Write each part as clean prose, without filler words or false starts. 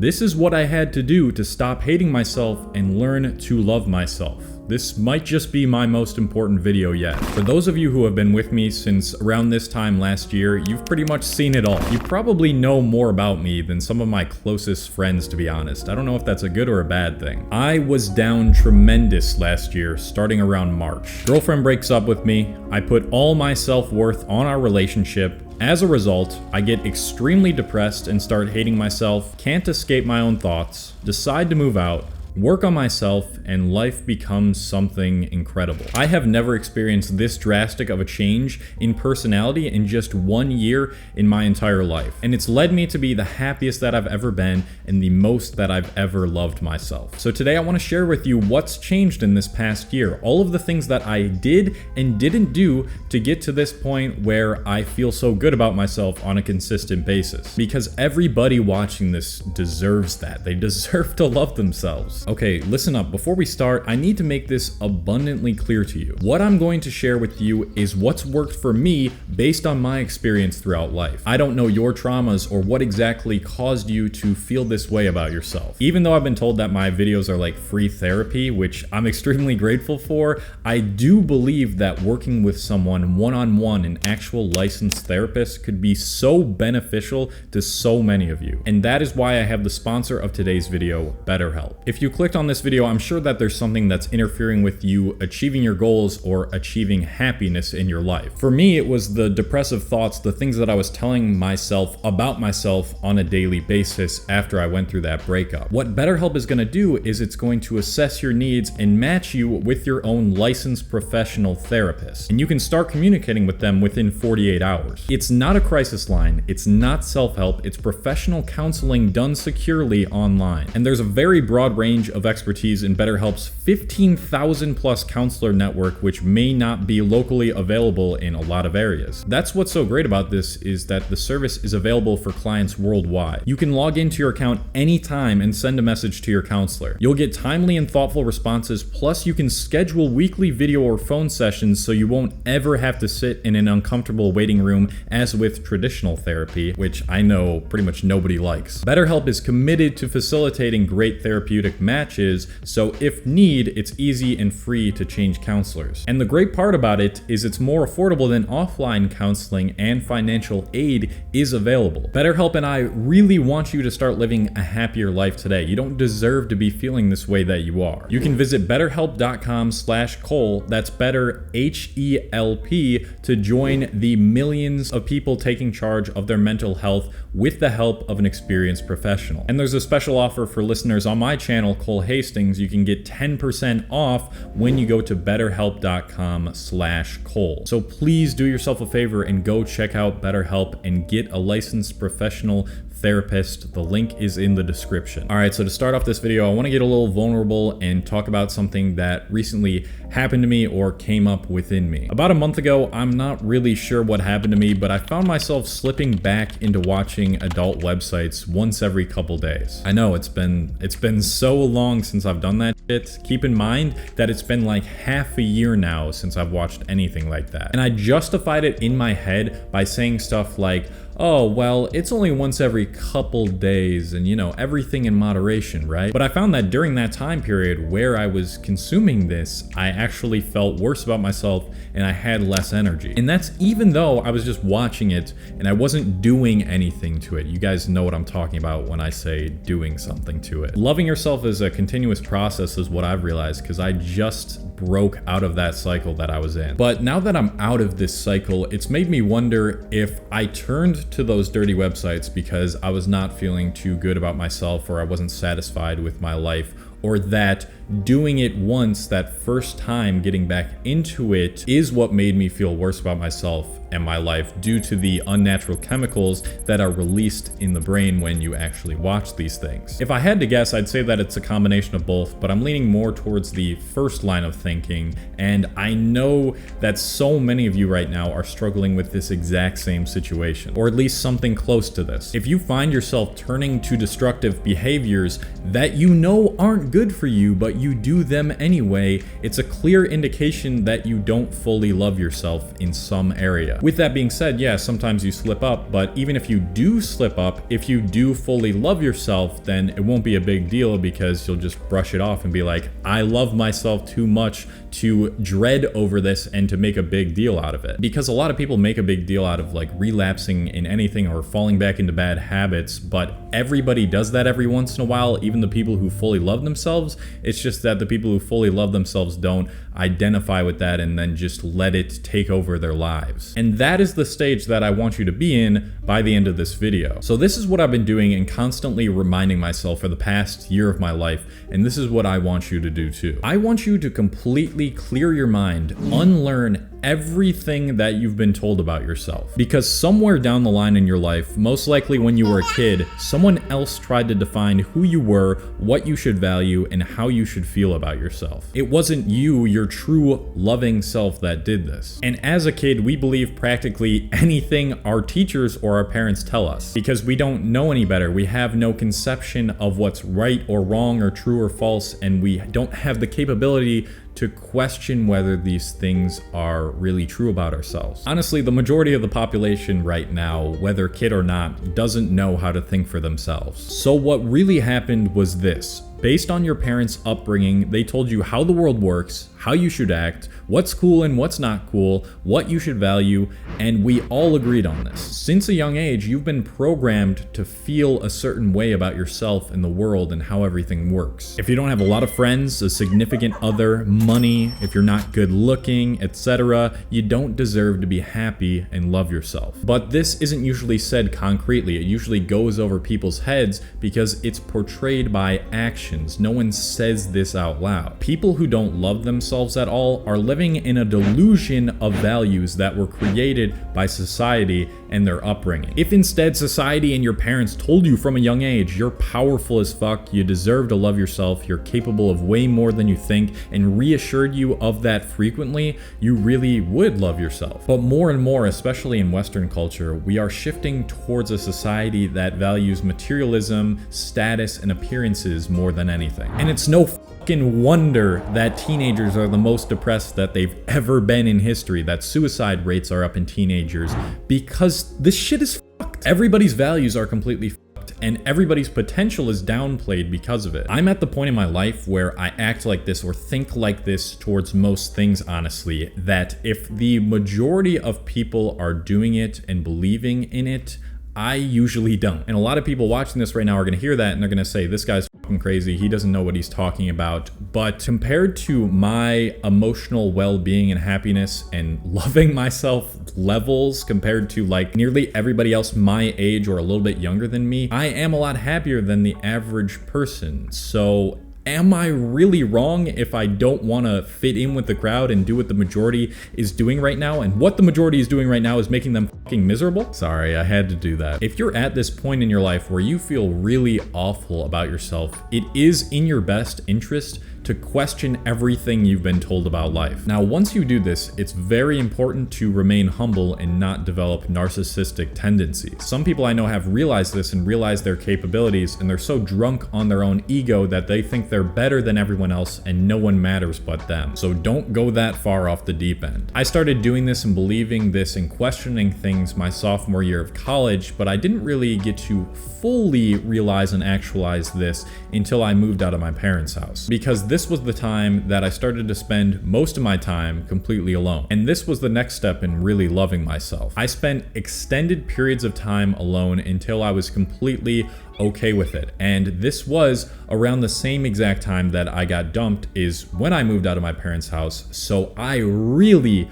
This is what I had to do to stop hating myself and learn to love myself. This might just be my most important video yet. For those of you who have been with me since around this time last year, you've pretty much seen it all. You probably know more about me than some of my closest friends, to be honest. I don't know if that's a good or a bad thing. I was down tremendous last year, starting around March. Girlfriend breaks up with me. I put all my self-worth on our relationship. As a result, I get extremely depressed and start hating myself, can't escape my own thoughts, decide to move out, work on myself, and life becomes something incredible. I have never experienced this drastic of a change in personality in just 1 year in my entire life. And it's led me to be the happiest that I've ever been and the most that I've ever loved myself. So today I want to share with you what's changed in this past year. All of the things that I did and didn't do to get to this point where I feel so good about myself on a consistent basis. Because everybody watching this deserves that. They deserve to love themselves. Okay, listen up. Before we start, I need to make this abundantly clear to you. What I'm going to share with you is what's worked for me based on my experience throughout life. I don't know your traumas or what exactly caused you to feel this way about yourself. Even though I've been told that my videos are like free therapy, which I'm extremely grateful for, I do believe that working with someone one-on-one, an actual licensed therapist, could be so beneficial to so many of you. And that is why I have the sponsor of today's video, BetterHelp. If you clicked on this video, I'm sure that there's something that's interfering with you achieving your goals or achieving happiness in your life. For me, it was the depressive thoughts, the things that I was telling myself about myself on a daily basis after I went through that breakup. What BetterHelp is going to do is it's going to assess your needs and match you with your own licensed professional therapist. And you can start communicating with them within 48 hours. It's not a crisis line. It's not self-help. It's professional counseling done securely online. And there's a very broad range of expertise in BetterHelp's 15,000 plus counselor network, which may not be locally available in a lot of areas. That's what's so great about this, is that the service is available for clients worldwide. You can log into your account anytime and send a message to your counselor. You'll get timely and thoughtful responses, plus you can schedule weekly video or phone sessions so you won't ever have to sit in an uncomfortable waiting room as with traditional therapy, which I know pretty much nobody likes. BetterHelp is committed to facilitating great therapeutic matches, so if need, it's easy and free to change counselors. And the great part about it is it's more affordable than offline counseling, and financial aid is available. BetterHelp and I really want you to start living a happier life today. You don't deserve to be feeling this way that you are. You can visit betterhelp.com/Cole, that's better HELP, to join the millions of people taking charge of their mental health with the help of an experienced professional. And there's a special offer for listeners on my channel, Cole Hastings. You can get 10% off when you go to betterhelp.com/Cole. So please do yourself a favor and go check out BetterHelp and get a licensed professional therapist. The link is in the description. All right, so to start off this video, I want to get a little vulnerable and talk about something that recently happened to me or came up within me. About a month ago, I'm not really sure what happened to me, but I found myself slipping back into watching adult websites once every couple days. I know it's been so long since I've done that shit. Keep in mind that it's been like half a year now since I've watched anything like that. And I justified it in my head by saying stuff like, oh, well, it's only once every couple days and, you know, everything in moderation, right? But I found that during that time period where I was consuming this, I actually felt worse about myself and I had less energy. And that's even though I was just watching it and I wasn't doing anything to it. You guys know what I'm talking about when I say doing something to it. Loving yourself is a continuous process is what I've realized, because I just broke out of that cycle that I was in. But now that I'm out of this cycle, it's made me wonder if I turned to those dirty websites because I was not feeling too good about myself or I wasn't satisfied with my life, or that doing it once, that first time getting back into it, is what made me feel worse about myself and my life due to the unnatural chemicals that are released in the brain when you actually watch these things. If I had to guess, I'd say that it's a combination of both, but I'm leaning more towards the first line of thinking, and I know that so many of you right now are struggling with this exact same situation, or at least something close to this. If you find yourself turning to destructive behaviors that you know aren't good for you, but you do them anyway, it's a clear indication that you don't fully love yourself in some area. area. With that being said, yeah, sometimes you slip up, but even if you do slip up, if you do fully love yourself, then it won't be a big deal because you'll just brush it off and be like, I love myself too much to dread over this and to make a big deal out of it. Because a lot of people make a big deal out of like relapsing in anything or falling back into bad habits, but everybody does that every once in a while, even the people who fully love themselves. It's just that the people who fully love themselves don't identify with that and then just let it take over their lives. And that is the stage that I want you to be in by the end of this video. So this is what I've been doing and constantly reminding myself for the past year of my life, and this is what I want you to do too. I want you to completely clear your mind, unlearn everything that you've been told about yourself. Because somewhere down the line in your life, most likely when you were a kid, someone else tried to define who you were, what you should value, and how you should feel about yourself. It wasn't you, your true loving self, that did this. And as a kid, we believe practically anything our teachers or our parents tell us because we don't know any better. We have no conception of what's right or wrong or true or false, and we don't have the capability to question whether these things are really true about ourselves. Honestly, the majority of the population right now, whether kid or not, doesn't know how to think for themselves. So what really happened was this. Based on your parents' upbringing, they told you how the world works, how you should act, what's cool and what's not cool, what you should value, and we all agreed on this. Since a young age, you've been programmed to feel a certain way about yourself and the world and how everything works. If you don't have a lot of friends, a significant other, money, if you're not good looking, etc., you don't deserve to be happy and love yourself. But this isn't usually said concretely. It usually goes over people's heads because it's portrayed by action. No one says this out loud. People who don't love themselves at all are living in a delusion of values that were created by society and their upbringing. If instead society and your parents told you from a young age, you're powerful as fuck, you deserve to love yourself, you're capable of way more than you think, and reassured you of that frequently, you really would love yourself. But more and more, especially in Western culture, we are shifting towards a society that values materialism, status, and appearances more than anything. And it's no fucking wonder that teenagers are the most depressed that they've ever been in history, that suicide rates are up in teenagers, because this shit is fucked. Everybody's values are completely fucked, and everybody's potential is downplayed because of it. I'm at the point in my life where I act like this or think like this towards most things, honestly, that if the majority of people are doing it and believing in it, I usually don't. And a lot of people watching this right now are gonna hear that and they're gonna say, this guy's fucking crazy, he doesn't know what he's talking about. But compared to my emotional well-being and happiness and loving myself levels, compared to like nearly everybody else my age or a little bit younger than me, I am a lot happier than the average person. So am I really wrong if I don't want to fit in with the crowd and do what the majority is doing right now? And what the majority is doing right now is making them fucking miserable? Sorry, I had to do that. If you're at this point in your life where you feel really awful about yourself, it is in your best interest to question everything you've been told about life. Now, once you do this, it's very important to remain humble and not develop narcissistic tendencies. Some people I know have realized this and realized their capabilities, and they're so drunk on their own ego that they think they're better than everyone else and no one matters but them. So don't go that far off the deep end. I started doing this and believing this and questioning things my sophomore year of college, but I didn't really get to fully realize and actualize this until I moved out of my parents' house. Because this was the time that I started to spend most of my time completely alone. And this was the next step in really loving myself. I spent extended periods of time alone until I was completely okay with it. And this was around the same exact time that I got dumped, is when I moved out of my parents' house. So I really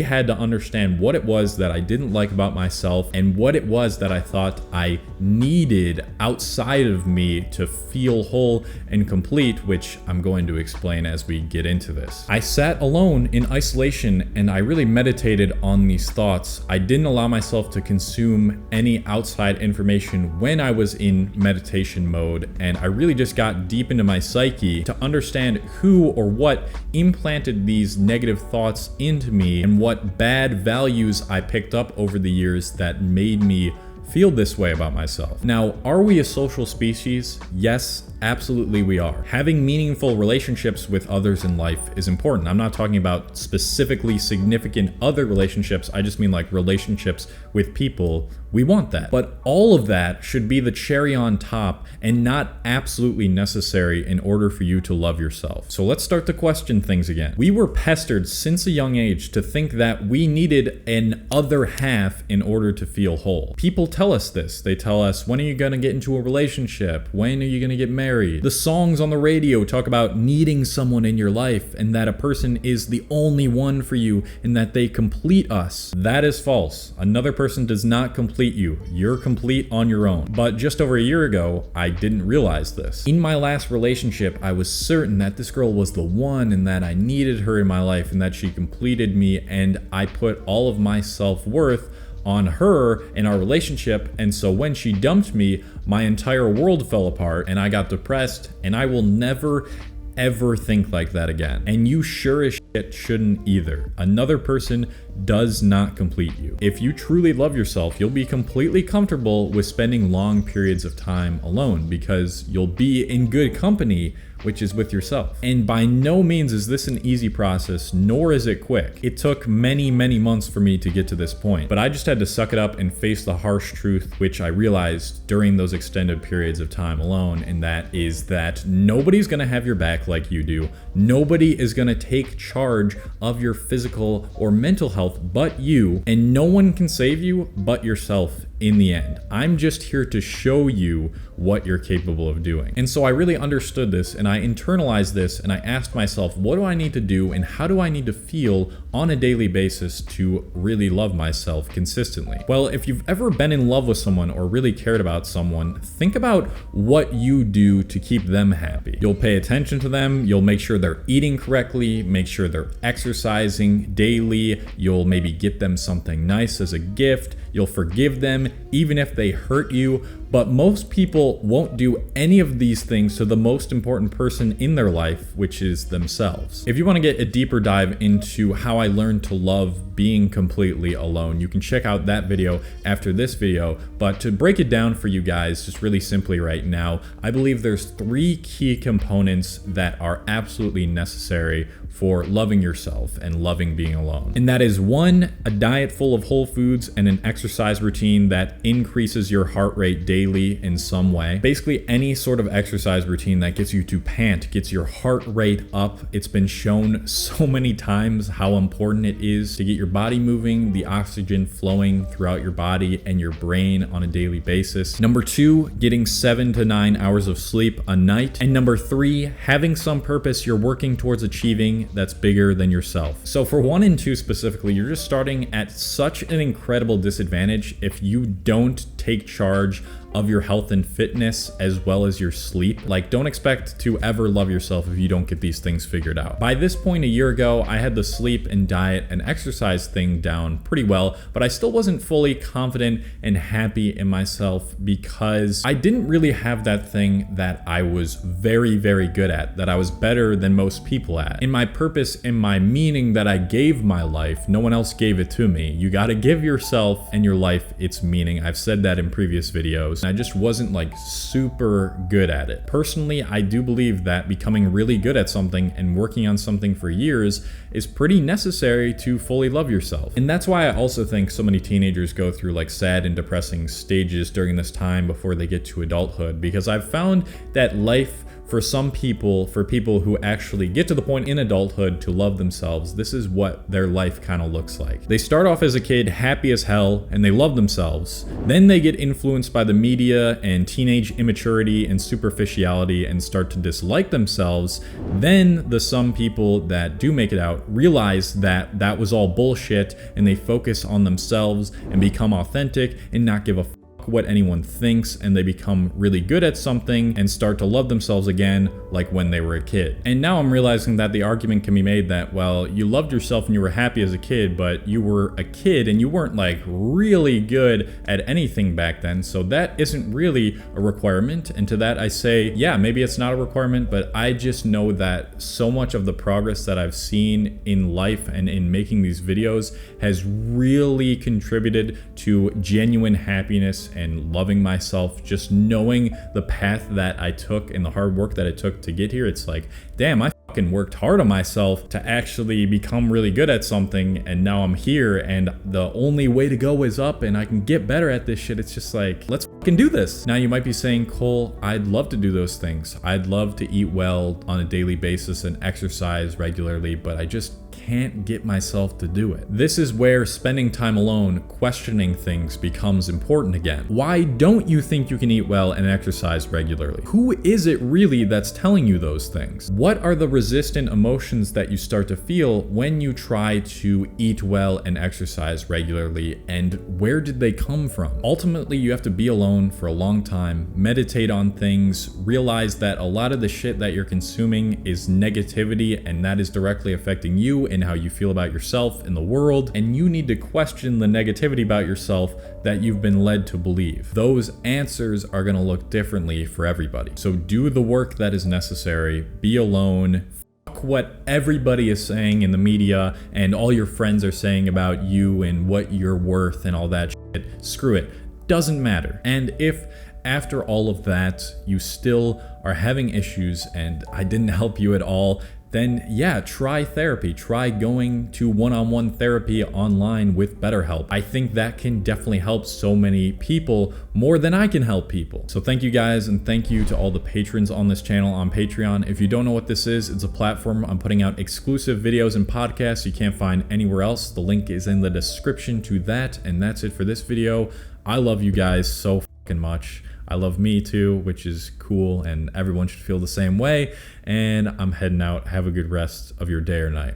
had to understand what it was that I didn't like about myself and what it was that I thought I needed outside of me to feel whole and complete, which I'm going to explain as we get into this. I sat alone in isolation and I really meditated on these thoughts. I didn't allow myself to consume any outside information when I was in meditation mode, and I really just got deep into my psyche to understand who or what implanted these negative thoughts into me and what bad values I picked up over the years that made me feel this way about myself. Now, are we a social species? Yes, absolutely we are. Having meaningful relationships with others in life is important. I'm not talking about specifically significant other relationships. I just mean like relationships with people. We want that. But all of that should be the cherry on top and not absolutely necessary in order for you to love yourself. So let's start to question things again. We were pestered since a young age to think that we needed an other half in order to feel whole. People tell us this. They tell us, when are you gonna get into a relationship? When are you gonna get married? The songs on the radio talk about needing someone in your life and that a person is the only one for you and that they complete us. That is false. Another person does not complete you. You're complete on your own. But just over a year ago, I didn't realize this. In my last relationship, I was certain that this girl was the one and that I needed her in my life and that she completed me, and I put all of my self-worth on her in our relationship. And so when she dumped me, my entire world fell apart and I got depressed, and I will never ever think like that again. And you sure as shit shouldn't either. Another person does not complete you. If you truly love yourself, you'll be completely comfortable with spending long periods of time alone because you'll be in good company, which is with yourself. And by no means is this an easy process, nor is it quick. It took many, many months for me to get to this point, but I just had to suck it up and face the harsh truth, which I realized during those extended periods of time alone, and that is that nobody's gonna have your back like you do. Nobody is gonna take charge of your physical or mental health but you, and no one can save you but yourself in the end. I'm just here to show you what you're capable of doing. And so I really understood this and I internalized this and I asked myself, what do I need to do and how do I need to feel on a daily basis to really love myself consistently? Well, if you've ever been in love with someone or really cared about someone, think about what you do to keep them happy. You'll pay attention to them, you'll make sure they're eating correctly, make sure they're exercising daily, you'll maybe get them something nice as a gift, you'll forgive them even if they hurt you. But most people won't do any of these things to the most important person in their life, which is themselves. If you want to get a deeper dive into how I learned to love being completely alone, you can check out that video after this video. But to break it down for you guys, just really simply right now, I believe there's 3 key components that are absolutely necessary for loving yourself and loving being alone. And that is 1, a diet full of whole foods and an exercise routine that increases your heart rate daily in some way. Basically any sort of exercise routine that gets you to pant, gets your heart rate up. It's been shown so many times how important it is to get your body moving, the oxygen flowing throughout your body and your brain on a daily basis. Number 2, getting 7 to 9 hours of sleep a night. And number 3, having some purpose you're working towards achieving that's bigger than yourself. So for 1 and 2 specifically, you're just starting at such an incredible disadvantage if you don't take charge of your health and fitness as well as your sleep. Like, don't expect to ever love yourself if you don't get these things figured out. By this point a year ago, I had the sleep and diet and exercise thing down pretty well, but I still wasn't fully confident and happy in myself because I didn't really have that thing that I was very, very good at, that I was better than most people at. In my purpose and my meaning that I gave my life, no one else gave it to me. You gotta give yourself and your life its meaning. I've said that in previous videos. I just wasn't like super good at it. Personally, I do believe that becoming really good at something and working on something for years is pretty necessary to fully love yourself. And that's why I also think so many teenagers go through like sad and depressing stages during this time before they get to adulthood, because I've found that life for some people, for people who actually get to the point in adulthood to love themselves, this is what their life kind of looks like. They start off as a kid happy as hell and they love themselves. Then they get influenced by the media and teenage immaturity and superficiality and start to dislike themselves. Then the some people that do make it out realize that that was all bullshit and they focus on themselves and become authentic and not give a what anyone thinks, and they become really good at something and start to love themselves again like when they were a kid. And now I'm realizing that the argument can be made that, well, you loved yourself and you were happy as a kid, but you were a kid and you weren't like really good at anything back then, so that isn't really a requirement. And to that I say, yeah, maybe it's not a requirement, but I just know that so much of the progress that I've seen in life and in making these videos has really contributed to genuine happiness and loving myself, just knowing the path that I took and the hard work that it took to get here. It's like, damn, I fucking worked hard on myself to actually become really good at something, and now I'm here and the only way to go is up and I can get better at this shit. It's just like, let's fucking do this. Now you might be saying, Cole, I'd love to do those things. I'd love to eat well on a daily basis and exercise regularly, but I just can't get myself to do it. This is where spending time alone, questioning things becomes important again. Why don't you think you can eat well and exercise regularly? Who is it really that's telling you those things? What are the resistant emotions that you start to feel when you try to eat well and exercise regularly, and where did they come from? Ultimately, you have to be alone for a long time, meditate on things, realize that a lot of the shit that you're consuming is negativity, and that is directly affecting you and how you feel about yourself and the world, and you need to question the negativity about yourself that you've been led to believe. Those answers are going to look differently for everybody. So do the work that is necessary, be alone, fuck what everybody is saying in the media and all your friends are saying about you and what you're worth and all that shit. Screw it. Doesn't matter. And if after all of that you still are having issues and I didn't help you at all, then yeah, try therapy. Try going to one-on-one therapy online with BetterHelp. I think that can definitely help so many people more than I can help people. So thank you guys, and thank you to all the patrons on this channel on Patreon. If you don't know what this is, it's a platform I'm putting out exclusive videos and podcasts you can't find anywhere else. The link is in the description to that, and that's it for this video. I love you guys so fucking much. I love me too, which is cool, and everyone should feel the same way. And I'm heading out. Have a good rest of your day or night.